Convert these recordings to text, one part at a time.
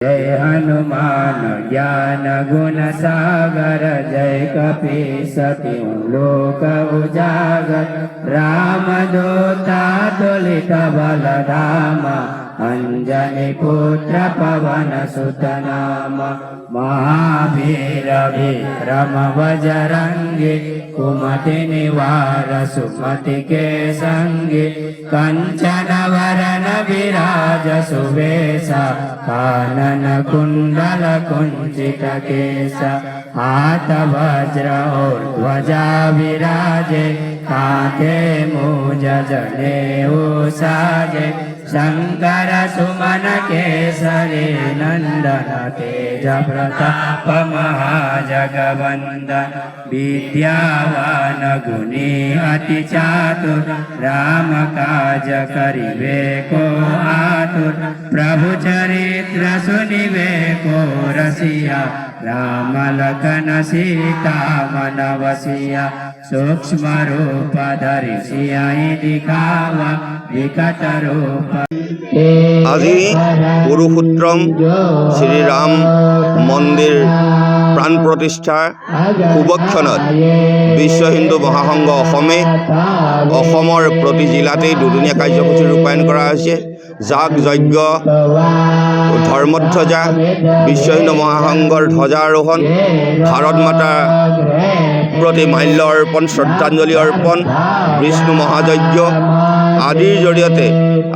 जय हनुमान ज्ञान गुण सागर जय कपीस तिहुँ लोक उजागर रामदूता तुलित बल धाम अंजनी पुत्र पवन सुत नाम महावीर विक्रम बजरंगी कुमति निवार सुमति के संगी कंचन वरन विराज सुवेशा कानन कुंडल कुंचित केसा हाथ वज्र और ध्वजा विराजे कांधे मूज जनेऊ साजे शंकर सुमन केसरी नंदन तेज प्रताप महाजगवंदन विद्यावान गुणी अति चातुर राम काज करिबे को आतुर प्रभु चरित्र सुनिबे को रसिया राम लखन सीता मन वसिया सूक्ष्म रूप धरि सियाई दिखावा विकट रूप। আজি পুৰুষোত্তম শ্ৰীৰাম মন্দিৰ প্ৰাণ প্ৰতিষ্ঠাৰ শুভক্ষণত বিশ্ব হিন্দু মহাসংঘ অসমৰ প্ৰতি জিলাতেই দুদিনীয়া কাৰ্যসূচী ৰূপায়ণ কৰা হৈছে। যাগ যজ্ঞ ধৰ্মধ্বজা বিশ্ব হিন্দু মহাসংঘৰ ধ্বজাৰোহণ ভাৰত মাতাৰ প্ৰতি মাল্য অৰ্পণ শ্ৰদ্ধাঞ্জলি অৰ্পণ বিষ্ণু মহাযজ্ঞ আদিৰ জৰিয়তে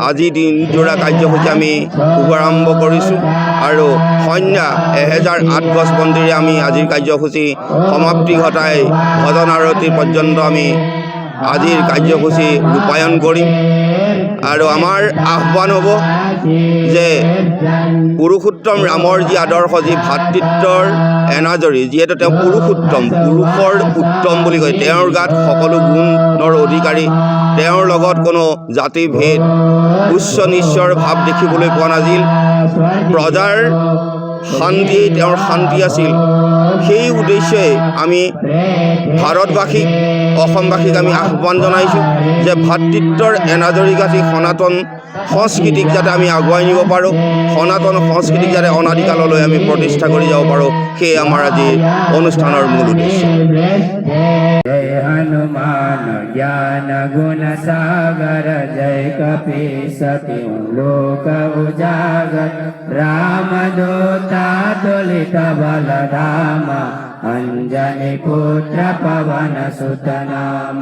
আজি দিনজোৰা কাৰ্যসূচী আমি শুভাৰম্ভ কৰিছোঁ আৰু সন্ধ্যা 1008 গছ বন্তিৰে আমি আজিৰ কাৰ্যসূচী সমাপ্তি ঘটাই ভজন আৰতি পৰ্যন্ত আমি আজিৰ কাৰ্যসূচী ৰূপায়ণ কৰিম। আৰু আমাৰ আহ্বান হ'ব যে পুৰুষোত্তম ৰামৰ যি আদৰ্শ, যি ভাতৃত্বৰ এনাজৰী, যিহেতু তেওঁ পুৰুষোত্তম, পুৰুষৰ উত্তম বুলি কয়, তেওঁৰ গাত সকলো গুণৰ অধিকাৰী, তেওঁৰ লগত কোনো জাতি ভেদ উচ্চ নিচ্চৰ ভাৱ দেখিবলৈ পোৱা নাছিল। প্ৰজাৰ শান্তিয়েই তেওঁৰ শান্তি আছিল। সেই উদ্দেশ্যে আমি ভাৰতবাসীক, অসমবাসীক আমি আহ্বান জনাইছোঁ যে ভাতৃত্বৰ এনাজৰী গাঁঠি সনাতন সংস্কৃতিক যাতে আমি আগুৱাই নিব পাৰোঁ, সনাতন সংস্কৃতিক যাতে অনাদিকাললৈ আমি প্ৰতিষ্ঠা কৰি যাব পাৰোঁ, সেয়ে আমাৰ আজি অনুষ্ঠানৰ মূল উদ্দেশ্য। जय हनुमान ज्ञान गुण सागर जय कपीस तिहुँ लोक उजागर रामदूता तुलित बल धाम अंजनी पुत्र पवन सुत नाम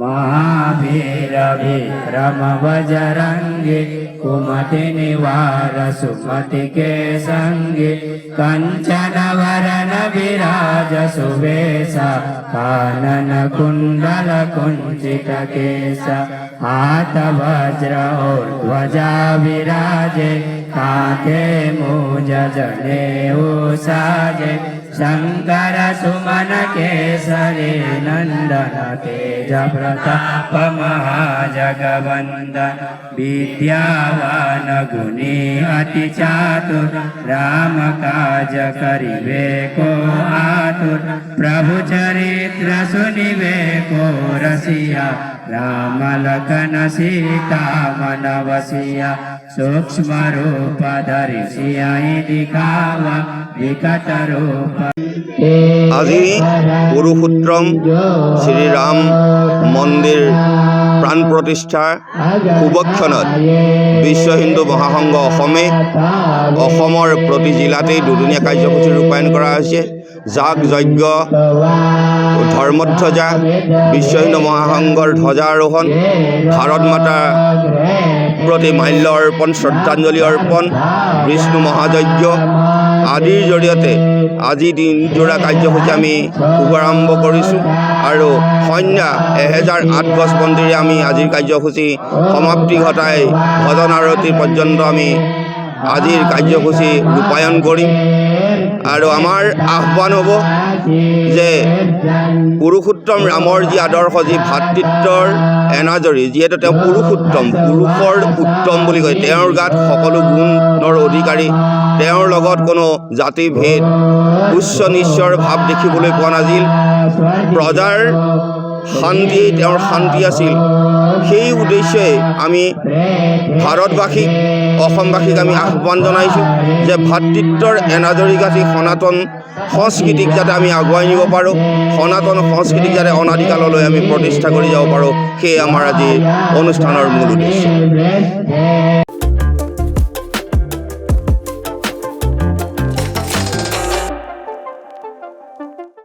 महावीर विक्रम बजरंगी कुमति निवार सुमति के संगी कंचन वरन विराज सुवेशा कानन कुंडल कुंचित केसा हाथ वज्र और ध्वजा विराजे कांधे मूज जनेऊ साजे शंकर सुमन केसरी नंदन तेज प्रताप महाजगवंदन विद्यावान गुणी अति चातुर राम काज करिबे को आतुर प्रभु चरित्र सुनिबे को रसिया राम लखन सीता मन वसिया सूक्ष्म रूप धरि सियाई दिखावा विकट रूप। আজি পুৰুষোত্তম শ্ৰীৰাম মন্দিৰ প্ৰাণ প্ৰতিষ্ঠাৰ শুভক্ষণত বিশ্ব হিন্দু মহাসংঘ অসমৰ প্ৰতি জিলাতেই দুদিনীয়া কাৰ্যসূচী ৰূপায়ণ কৰা হৈছে। যাগ যজ্ঞ ধৰ্মধ্বজা বিশ্ব হিন্দু মহাসংঘৰ ধ্বজাৰোহণ ভাৰত মাতাৰ প্ৰতি মাল্য অৰ্পণ শ্ৰদ্ধাঞ্জলি অৰ্পণ বিষ্ণু মহাযজ্ঞ আদিৰ জৰিয়তে আজি দিনজোৰা কাৰ্যসূচী আমি শুভাৰম্ভ কৰিছোঁ আৰু সন্ধ্যা 1008 গছ বন্তিৰে আমি আজিৰ কাৰ্যসূচী সমাপ্তি ঘটাই ভজন আৰতি পৰ্যন্ত আমি আজিৰ কাৰ্যসূচী ৰূপায়ণ কৰিম। আৰু আমাৰ আহ্বান হ'ব যে পুৰুষোত্তম ৰামৰ যি আদৰ্শ, যি ভাতৃত্বৰ এনাজৰী, যিহেতু তেওঁ পুৰুষোত্তম, পুৰুষৰ উত্তম বুলি কয়, তেওঁৰ গাত সকলো গুণৰ অধিকাৰী, তেওঁৰ লগত কোনো জাতি ভেদ উচ্চ নিচ্চৰ ভাৱ দেখিবলৈ পোৱা নাছিল। প্ৰজাৰ শান্তিয়েই তেওঁৰ শান্তি আছিল। সেই উদ্দেশ্যে আমি ভাৰতবাসীক অসমবাসীক আমি আহ্বান জনাইছোঁ যে ভাতৃত্বৰ এনাজৰী গাঁঠি সনাতন সংস্কৃতিক যাতে আমি আগুৱাই নিব পাৰোঁ, সনাতন সংস্কৃতিক যাতে অনাদিকাললৈ আমি প্ৰতিষ্ঠা কৰি যাব পাৰোঁ, সেয়ে আমাৰ আজি অনুষ্ঠানৰ মূল উদ্দেশ্য।